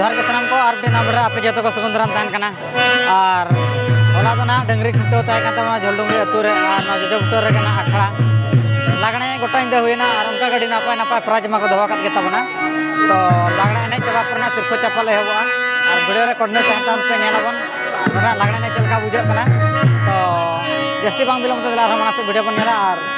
जोहार के सनाम को और बेना बड़ा आपे जो को सगुंदराम तान कना और होला तो ना डंगरी खुंटो ताय का तमा झोलडुंगरी अतु रे और ना जजो बुटर रे ना अखड़ा लागणे गोटा इंदा हुईना और उनका गड़ी नापाय नापाय प्राइज मा को दोहो कात के तबना तो लागणे एने चबा परना सिरखो चपल हेबा और वीडियो रे कोर्डिनेट तान पे नेलाबन ना लागणे ने चलका बुझा कना तो जस्ती बांग बिलम तो दिला रमना से वीडियो बन नेला और